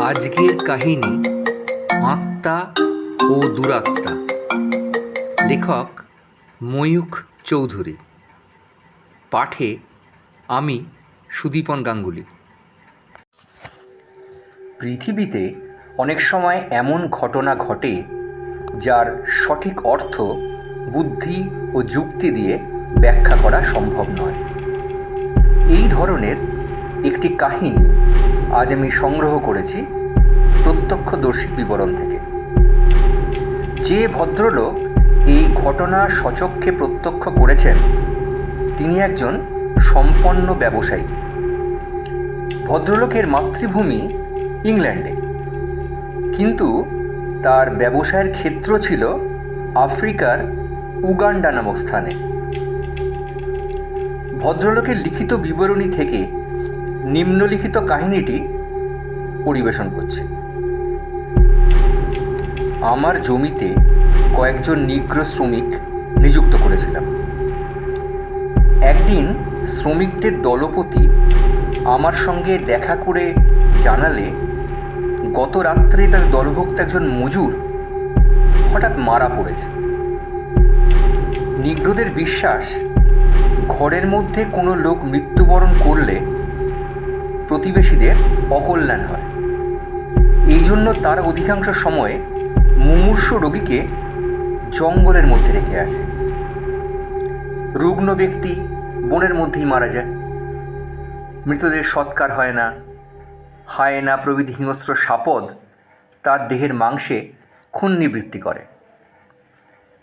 আজকের কাহিনী আত্মা ও দুরাত্মা। লেখক ময়ূখ চৌধুরী। পাঠে আমি সুদীপন গাঙ্গুলি। পৃথিবীতে অনেক সময় এমন ঘটনা ঘটে যার সঠিক অর্থ বুদ্ধি ও যুক্তি দিয়ে ব্যাখ্যা করা সম্ভব নয়। এই ধরনের একটি কাহিনী আজ আমি সংগ্রহ করেছি প্রত্যক্ষদর্শী বিবরণ থেকে। যে ভদ্রলোক এই ঘটনা সচক্ষে প্রত্যক্ষ করেছেন তিনি একজন সম্পন্ন ব্যবসায়ী। ভদ্রলোকের মাতৃভূমি ইংল্যান্ডে, কিন্তু তার ব্যবসায়ের ক্ষেত্র ছিল আফ্রিকার উগান্ডা নামক স্থানে। ভদ্রলোকের লিখিত বিবরণী থেকে নিম্নলিখিত কাহিনীটি পরিবেশন করছি। আমার জমিতে কয়েকজন নিগ্রো শ্রমিক নিযুক্ত করেছিলাম। একদিন শ্রমিকদের দলপতি আমার সঙ্গে দেখা করে জানালে গত রাত্রে তার দলভুক্ত একজন মজুর হঠাৎ মারা পড়েছে। নিগ্রোদের বিশ্বাস, ঘরের মধ্যে কোনো লোক মৃত্যুবরণ করলে প্রতিবেশীদের অকল্যাণ হয়। এই জন্য তার অধিকাংশ সময়ে মুমূর্ষু রোগীকে জঙ্গলের মধ্যে রেখে আসে। রুগ্ন ব্যক্তি বনের মধ্যেই মারা যায়। মৃতদের সৎকার হয় না। হায়েনা প্রভৃতি হিংস্র সাপদ তার দেহের মাংসে খুন নিবৃত্তি করে।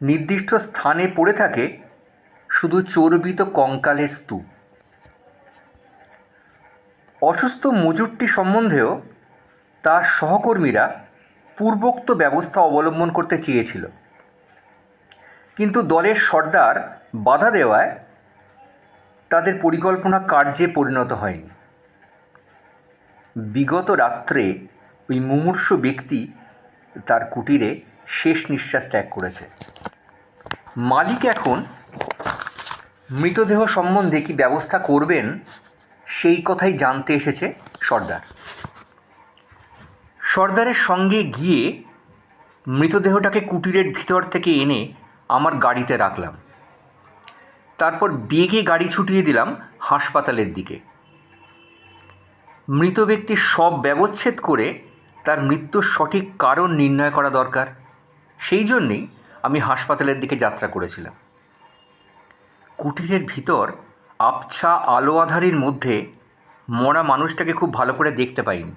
নির্দিষ্ট স্থানে পড়ে থাকে শুধু চর্বিত কঙ্কালের স্তূপ। অসুস্থ মজুরটি সম্বন্ধেও তার সহকর্মীরা পূর্বোক্ত ব্যবস্থা অবলম্বন করতে চেয়েছিল, কিন্তু দলের সর্দার বাধা দেওয়ায় তাদের পরিকল্পনা কার্যে পরিণত হয়নি। বিগত রাত্রে ওই মুমূর্ষু ব্যক্তি তার কুটিরে শেষ নিঃশ্বাস ত্যাগ করেছে। মালিক এখন মৃতদেহ সম্বন্ধে কি ব্যবস্থা করবেন সেই কথাই জানতে এসেছে সর্দার। সর্দারের সঙ্গে গিয়ে মৃতদেহটাকে কুটিরের ভিতর থেকে এনে আমার গাড়িতে রাখলাম। তারপর বেগে গাড়ি ছুটিয়ে দিলাম হাসপাতালের দিকে। মৃত ব্যক্তির সব ব্যবচ্ছেদ করে তার মৃত্যুর সঠিক কারণ নির্ণয় করা দরকার। সেই জন্যেই আমি হাসপাতালের দিকে যাত্রা করেছিলাম। কুটিরের ভিতর আবছা আলো আঁধারির মধ্যে মরা মানুষটাকে খুব ভালো করে দেখতে পাইনি।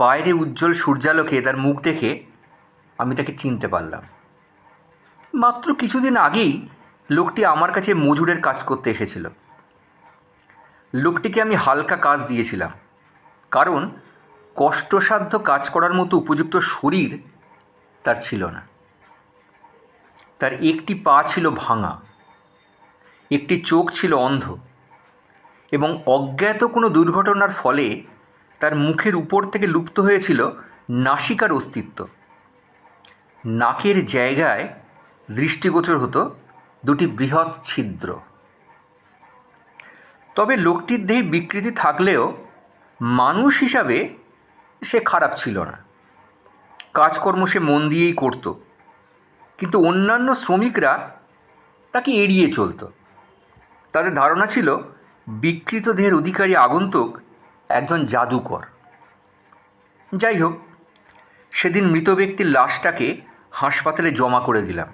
বাইরে উজ্জ্বল সূর্যালোকে তার মুখ দেখে আমি তাকে চিনতে পারলাম। মাত্র কিছুদিন আগেই লোকটি আমার কাছে মজুরের কাজ করতে এসেছিল। লোকটিকে আমি হালকা কাজ দিয়েছিলাম, কারণ কষ্টসাধ্য কাজ করার মতো উপযুক্ত শরীর তার ছিল না। তার একটি পা ছিল ভাঙা, একটি চোখ ছিল অন্ধ, এবং অজ্ঞাত কোনো দুর্ঘটনার ফলে তার মুখের উপর থেকে লুপ্ত হয়েছিল নাসিকার অস্তিত্ব। নাকের জায়গায় দৃষ্টিগোচর হতো দুটি বৃহৎ ছিদ্র। তবে লোকটির দেহে বিকৃতি থাকলেও মানুষ হিসাবে সে খারাপ ছিল না। কাজকর্ম সে মন দিয়েই করত, কিন্তু অন্যান্য শ্রমিকরা তাকে এড়িয়ে চলত। তাদের ধারণা ছিল বিকৃত দেহের অধিকারী আগন্তুক একজন জাদুকর। যাই হোক, সেদিন মৃত ব্যক্তির লাশটাকে হাসপাতালে জমা করে দিলাম।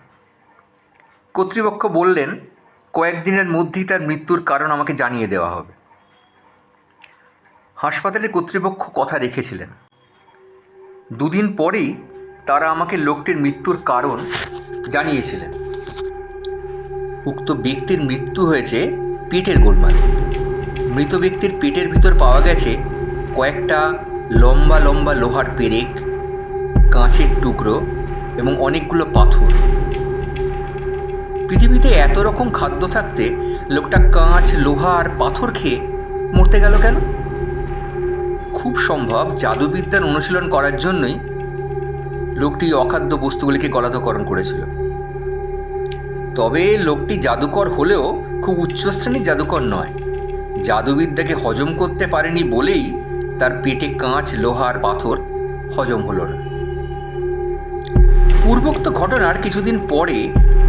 কর্তৃপক্ষ বললেন কয়েকদিনের মধ্যেই তার মৃত্যুর কারণ আমাকে জানিয়ে দেওয়া হবে। হাসপাতালের কর্তৃপক্ষ কথা রেখেছিলেন। দুদিন পরেই তারা আমাকে লোকটির মৃত্যুর কারণ জানিয়েছিলেন। উক্ত ব্যক্তির মৃত্যু হয়েছে পেটের গোলমালে। মৃত ব্যক্তির পেটের ভিতর পাওয়া গেছে কয়েকটা লম্বা লম্বা লোহার পেরেক, কাঁচের টুকরো এবং অনেকগুলো পাথর। পৃথিবীতে এত রকম খাদ্য থাকতে লোকটা কাঁচ, লোহা আর পাথর খেয়ে মরতে গেল কেন? খুব সম্ভব জাদুবিদ্যার অনুশীলন করার জন্যই লোকটি অখাদ্য বস্তুগুলিকে গলাধঃকরণ করেছিল। তবে লোকটি জাদুকর হলেও খুব উচ্চ শ্রেণীর জাদুকর নয়। জাদুবিদ্যাকে হজম করতে পারেনি বলেই তার পেটে কাঁচ, লোহার, পাথর হজম হলো না। পূর্বোক্ত ঘটনার কিছুদিন পরে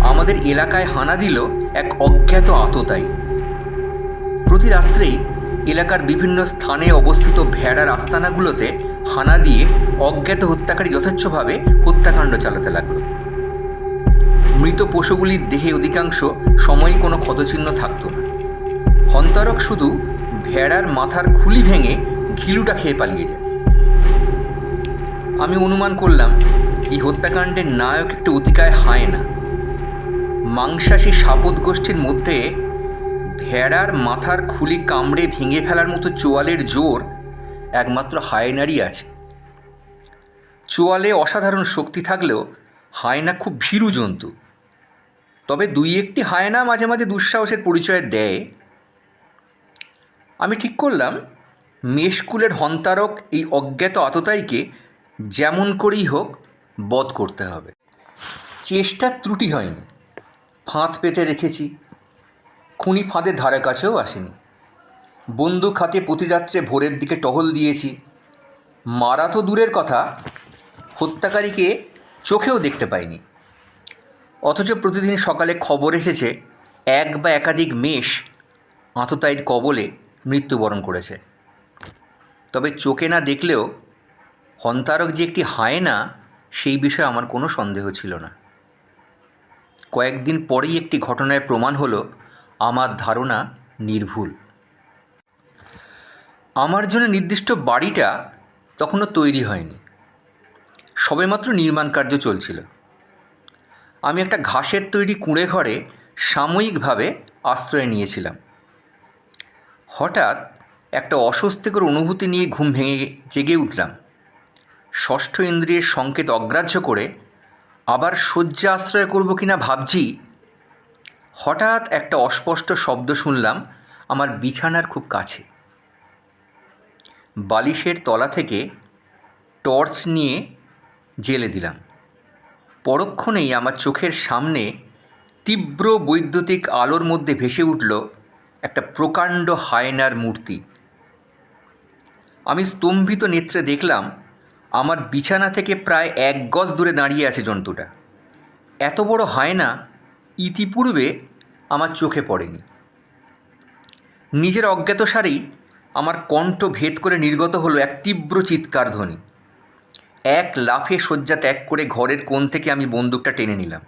আমাদের এলাকায় হানা দিল এক অজ্ঞাত আততায়ী। প্রতি রাত্রেই এলাকার বিভিন্ন স্থানে অবস্থিত ভেড়ার আস্তানাগুলোতে হানা দিয়ে অজ্ঞাত হত্যাকারী যথেচ্ছভাবে হত্যাকাণ্ড চালাতে লাগলো। মৃত পশুগুলির দেহে অধিকাংশ সময়ই কোনো ক্ষতচিহ্ন থাকত না। হন্তারক শুধু ভেড়ার মাথার খুলি ভেঙে ঘিলুটা খেয়ে পালিয়ে যায়। আমি অনুমান করলাম এই হত্যাকাণ্ডের নায়ক একটু অতিকায় হায়না। মাংসাশী সাপদ গোষ্ঠীর মধ্যে ভেড়ার মাথার খুলি কামড়ে ভেঙে ফেলার মতো চোয়ালের জোর একমাত্র হায়নারই আছে। চোয়ালে অসাধারণ শক্তি থাকলেও হায়না খুব ভীরু জন্তু। তবে দুই একটি হায়না মাঝে মাঝে দুঃসাহসের পরিচয় দেয়। আমি ঠিক করলাম মেষকুলের হন্তারক এই অজ্ঞাত আততায়ীকে যেমন করেই হোক বধ করতে হবে। চেষ্টার ত্রুটি হয়নি। ফাঁদ পেতে রেখেছি, খুনি ফাঁদের ধারে কাছেও আসেনি। বন্দুক হাতে প্রতি রাত্রে ভোরের দিকে টহল দিয়েছি। মারা তো দূরের কথা, হত্যাকারীকে চোখেও দেখতে পাইনি। অথচ প্রতিদিন সকালে খবর এসেছে এক বা একাধিক মেষ আততায়ীর কবলে মৃত্যুবরণ করেছে। তবে চোখে না দেখলেও হন্তারক যে একটি হায়না সেই বিষয়ে আমার কোনো সন্দেহ ছিল না। কয়েকদিন পরেই একটি ঘটনায় প্রমাণ হলো আমার ধারণা নির্ভুল। আমার জন্য নির্দিষ্ট বাড়িটা তখনও তৈরি হয়নি, সবেমাত্র নির্মাণ কার্য চলছিল। আমি একটা ঘাসের তৈরি কুঁড়ে ঘরে সাময়িকভাবে আশ্রয় নিয়েছিলাম। হঠাৎ একটা অস্বস্তিকর অনুভূতি নিয়ে ঘুম ভেঙে জেগে উঠলাম। ষষ্ঠ ইন্দ্রিয়ের সংকেত অগ্রাহ্য করে আবার শয্যা আশ্রয় করব কিনা ভাবছি, হঠাৎ একটা অস্পষ্ট শব্দ শুনলাম আমার বিছানার খুব কাছে। বালিশের তলা থেকে টর্চ নিয়ে জ্বেলে দিলাম। পরক্ষণেই আমার চোখের সামনে তীব্র বৈদ্যুতিক আলোর মধ্যে ভেসে উঠল একটা প্রকাণ্ড হায়নার মূর্তি। আমি স্তম্ভিত নেত্রে দেখলাম আমার বিছানা থেকে প্রায় 1 গজ দূরে দাঁড়িয়ে আছে জন্তুটা। এত বড় হায়না ইতিপূর্বে আমার চোখে পড়েনি। নিজের অজ্ঞাতসারেই আমার কণ্ঠ ভেদ করে নির্গত হলো এক তীব্র চিৎকার ধ্বনি। এক লাফে শয্যা ত্যাগ করে ঘরের কোণ থেকে আমি বন্দুকটা টেনে নিলাম।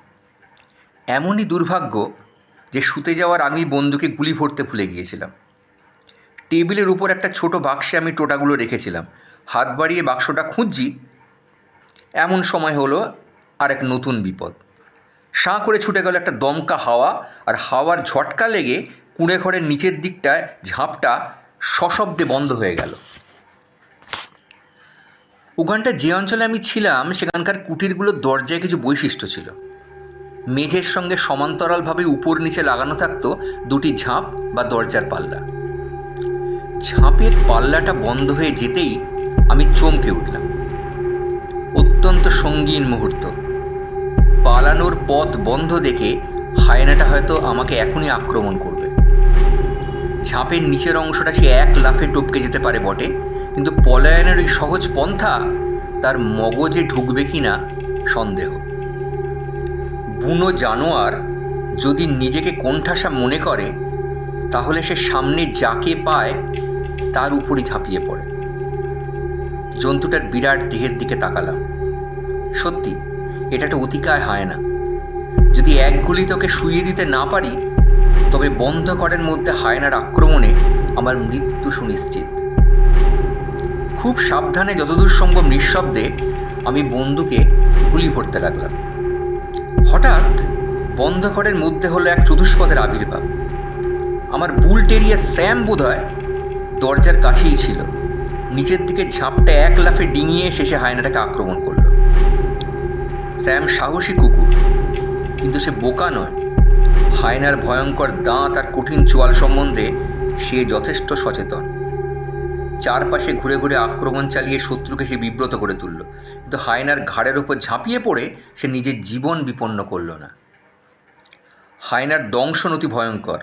এমনই দুর্ভাগ্য যে শুতে যাওয়ার আগেই বন্দুকে গুলি ভরতে ভুলে গিয়েছিলাম। টেবিলের উপর একটা ছোট বাক্সে আমি টোটাগুলো রেখেছিলাম। হাত বাড়িয়ে বাক্সটা খুঁজছি, এমন সময় হলো আর এক নতুন বিপদ। সাঁ করে ছুটে গেল একটা দমকা হাওয়া, আর হাওয়ার ঝটকা লেগে কুঁড়ে ঘরের নিচের দিকটায় ঝাঁপটা সশব্দে বন্ধ হয়ে গেল। ওখানটা যে অঞ্চলে আমি ছিলাম সেখানকার কুটিরগুলোর দরজায় কিছু বৈশিষ্ট্য ছিল। মেঝের সঙ্গে সমান্তরালভাবে উপর নিচে লাগানো থাকতো 2টি ঝাঁপ বা দরজার পাল্লা। ঝাঁপের পাল্লাটা বন্ধ হয়ে যেতেই আমি চমকে উঠলাম। অত্যন্ত সঙ্গীন মুহূর্ত। পালানোর পথ বন্ধ দেখে হায়নাটা হয়তো আমাকে এখনই আক্রমণ করবে। ঝাঁপের নিচের অংশটা সে এক লাফে টপকে যেতে পারে বটে, কিন্তু পলায়নের ওই সহজ পন্থা তার মগজে ঢুকবে কিনা সন্দেহ। বুনো জানোয়ার যদি নিজেকে কোণঠাসা মনে করে তাহলে সে সামনে যাকে পায় তার উপরই ঝাঁপিয়ে পড়ে। জন্তুটার বিরাট দেহের দিকে তাকালাম। সত্যি এটা একটা অতিকায় হায়না। যদি এক গুলিতে ওকে শুইয়ে দিতে না পারি তবে বন্ধ ঘরের মধ্যে হায়নার আক্রমণে আমার মৃত্যু সুনিশ্চিত। খুব সাবধানে যতদূর সম্ভব নিঃশব্দে আমি বন্দুকে গুলি ভরতে লাগলাম। হঠাৎ বন্ধ ঘরের মধ্যে হলো এক চতুষ্পদের আবির্ভাব। আমার বুল টেরিয়ার স্যাম বোধহয় দরজার কাছেই ছিল। নিচের দিকে ঝাঁপটা এক লাফে ডিঙিয়ে শেষে হায়নাটাকে আক্রমণ করল। স্যাম সাহসী কুকুর, কিন্তু সে বোকা নয়। হায়নার ভয়ঙ্কর দাঁত আর কঠিন চোয়াল সম্বন্ধে সে যথেষ্ট সচেতন। চারপাশে ঘুরে ঘুরে আক্রমণ চালিয়ে শত্রুকে সে বিব্রত করে তুলল, কিন্তু হায়নার ঘাড়ের ওপর ঝাঁপিয়ে পড়ে সে নিজের জীবন বিপন্ন করল না। হায়নার দংশন অতি ভয়ঙ্কর।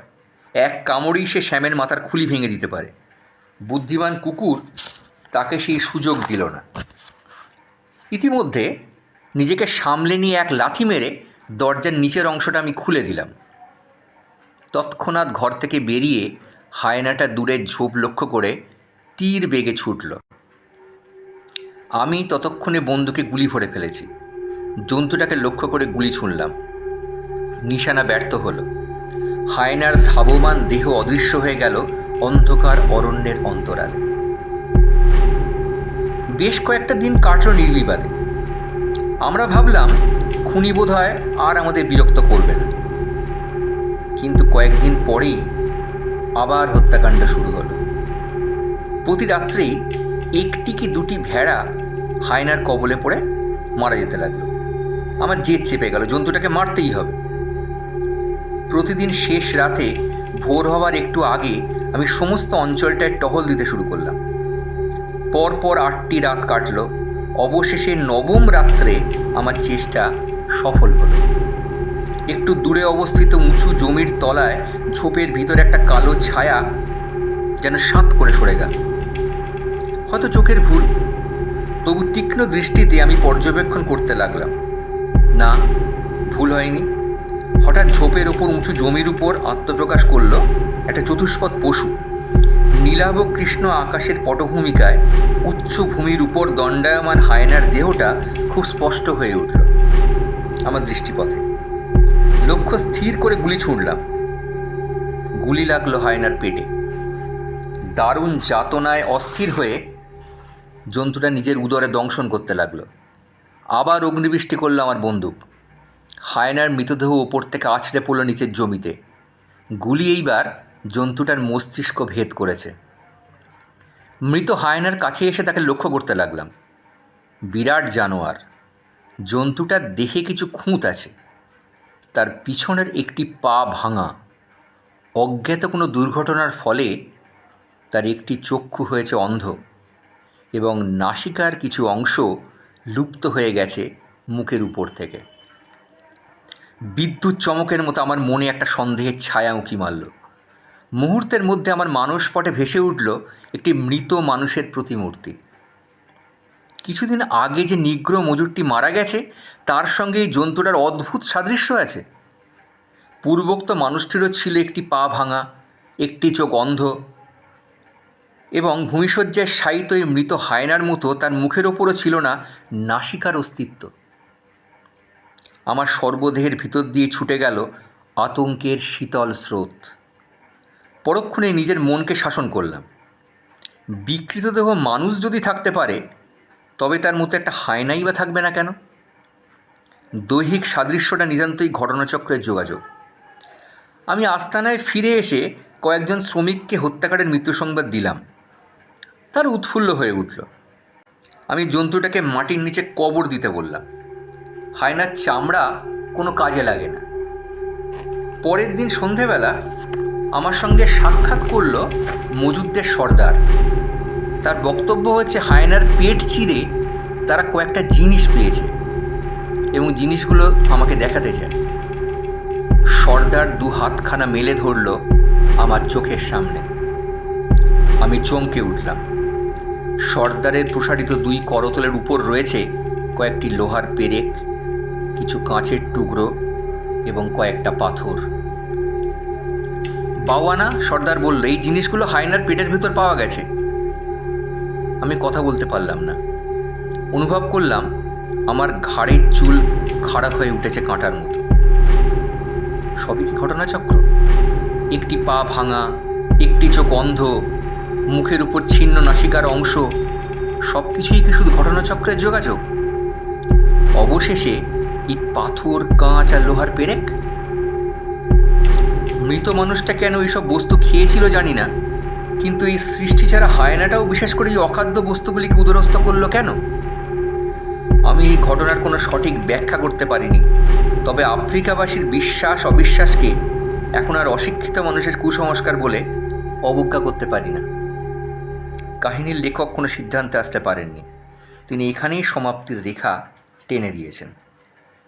এক কামড়েই সে শ্যামের মাথার খুলি ভেঙে দিতে পারে। বুদ্ধিমান কুকুর তাকে সেই সুযোগ দিল না। ইতিমধ্যে নিজেকে সামলে নিয়ে এক লাথি মেরে দরজার নিচের অংশটা আমি খুলে দিলাম। তৎক্ষণাৎ ঘর থেকে বেরিয়ে হায়নাটা দূরের ঝোপ লক্ষ্য করে তীর বেগে ছুটল। আমি ততক্ষণে বন্দুকে গুলি ভরে ফেলেছি। জন্তুটাকে লক্ষ্য করে গুলি ছুঁড়লাম। নিশানা ব্যর্থ হলো। হায়নার ধাবমান দেহ অদৃশ্য হয়ে গেল অন্ধকার অরণ্যের অন্তরালে। বেশ কয়েকটা দিন কাটল নির্বিবাদে। আমরা ভাবলাম খুনি বোধহয় আর আমাদের বিরক্ত করবে না। কিন্তু কয়েকদিন পরেই আবার হত্যাকাণ্ড শুরু হলো। প্রতি রাত্রেই একটি কি দুটি ভেড়া হায়নার কবলে পড়ে মারা যেতে লাগলো। আমার জেদ চেপে গেল, জন্তুটাকে মারতেই হবে। প্রতিদিন শেষ রাতে ভোর হওয়ার একটু আগে আমি সমস্ত অঞ্চলটায় টহল দিতে শুরু করলাম। পরপর 8টি রাত কাটল। অবশেষে 9ম রাত্রে আমার চেষ্টা সফল হলো। একটু দূরে অবস্থিত উঁচু জমির তলায় ঝোপের ভিতরে একটা কালো ছায়া যেন সাঁত করে সরে গেল। হয়তো চোখের ভুল, তবু তীক্ষ্ণ দৃষ্টিতে আমি পর্যবেক্ষণ করতে লাগলাম। না, ভুল হয়নি। হঠাৎ ঝোপের ওপর উঁচু জমির উপর আত্মপ্রকাশ করল একটা চতুষ্পদ পশু। নীলাভ কৃষ্ণ আকাশের পটভূমিকায় উচ্চ ভূমির উপর দণ্ডায়মান হায়নার দেহটা খুব স্পষ্ট হয়ে উঠল আমার দৃষ্টিপথে। লক্ষ্য স্থির করে গুলি ছুঁড়লাম। গুলি লাগলো হায়নার পেটে। দারুণ যাতনায় অস্থির হয়ে জন্তুটা নিজের উদরে দংশন করতে লাগলো। আবার অগ্নিবৃষ্টি করল আমার বন্দুক। হায়নার মৃতদেহ ওপর থেকে আছড়ে পড়ল নিচের জমিতে। গুলি এইবার জন্তুটার মস্তিষ্ক ভেদ করেছে। মৃত হায়নার কাছে এসে তাকে লক্ষ্য করতে লাগলাম। বিরাট জানোয়ার। জন্তুটার দেহে কিছু খুঁত আছে। তার পিছনের একটি পা ভাঙা। অজ্ঞাত কোনো দুর্ঘটনার ফলে তার একটি চক্ষু হয়েছে অন্ধ এবং নাসিকার কিছু অংশ লুপ্ত হয়ে গেছে মুখের উপর থেকে। বিদ্যুৎ চমকের মতো আমার মনে একটা সন্দেহের ছায়া উঁকি মারল। মুহূর্তের মধ্যে আমার মানসপটে ভেসে উঠল একটি মৃত মানুষের প্রতিমূর্তি। কিছুদিন আগে যে নিগ্র মজুরটি মারা গেছে তার সঙ্গে এই জন্তুটার অদ্ভুত সাদৃশ্য আছে। পূর্বোক্ত মানুষটিরও ছিল একটি পা ভাঙা, একটি চোখ অন্ধ এবং ভূমিশয্যায় শায়িত এই মৃত হায়নার মতো তার মুখের ওপরও ছিল না নাসিকার অস্তিত্ব। আমার সর্বদেহের ভিতর দিয়ে ছুটে গেল আতঙ্কের শীতল স্রোত। পরক্ষণে নিজের মনকে শাসন করলাম। বিকৃত দেহ মানুষ যদি থাকতে পারে তবে তার মতো একটা হায়নাই বা থাকবে না কেন? দৈহিক সাদৃশ্যটা নিতান্তই ঘটনাচক্রের যোগাযোগ। আমি আস্তানায় ফিরে এসে কয়েকজন শ্রমিককে হত্যাকাণ্ডের মৃত্যু সংবাদ দিলাম। তার উৎফুল্ল হয়ে উঠল। আমি জন্তুটাকে মাটির নিচে কবর দিতে বললাম। হায়নার চামড়া কোনো কাজে লাগে না। পরের দিন সন্ধেবেলা আমার সঙ্গে সাক্ষাৎ করল মজুদ্দের সর্দার। তার বক্তব্য হচ্ছে হায়নার পেট চিরে তারা কয়েকটা জিনিস পেয়েছে এবং জিনিসগুলো আমাকে দেখাতে চায়। সর্দার 2 হাতখানা মেলে ধরল আমার চোখের সামনে। আমি চমকে উঠলাম। সর্দারের প্রসারিত 2 করতলের উপর রয়েছে কয়েকটি লোহার পেরেক, কিছু কাঁচের টুকরো এবং কয়েকটা পাথর। বাওয়ানা, সর্দার বলল, এই জিনিসগুলো হায়নার পেটের ভিতর পাওয়া গেছে। আমি কথা বলতে পারলাম না। অনুভব করলাম আমার ঘাড়ের চুল খাড়া হয়ে উঠেছে কাঁটার মতো। সবই কি ঘটনাচক্র? একটি পা ভাঙা, একটি চোখ অন্ধ, মুখের উপর ছিন্ন নাসিকার অংশ, সব কিছুই কি শুধু ঘটনাচক্রের যোগাযোগ? অবশেষে এই পাথর, কাঁচ আর লোহার পেরেক? মৃত মানুষটা কেন এইসব বস্তু খেয়েছিল জানি না, কিন্তু এই সৃষ্টি ছাড়া হায়নাটাও বিশেষ করে এই অখাদ্য বস্তুগুলিকে উদরস্থ করলো কেন? আমি এই ঘটনার কোনো সঠিক ব্যাখ্যা করতে পারিনি। তবে আফ্রিকাবাসীর বিশ্বাস অবিশ্বাসকে এখন আর অশিক্ষিত মানুষের কুসংস্কার বলে অবজ্ঞা করতে পারি না। কাহিনীর লেখক কোনো সিদ্ধান্তে আসতে পারেননি। তিনি এখানেই সমাপ্তির রেখা টেনে দিয়েছেন।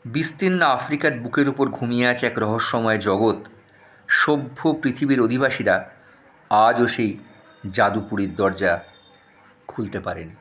বিস্তীর্ণ আফ্রিকার বুকের উপর ঘুমিয়ে আছে এক রহস্যময় জগৎ। সভ্য পৃথিবীর অধিবাসীরা আজও সেই জাদুপুরীর দরজা খুলতে পারেনি।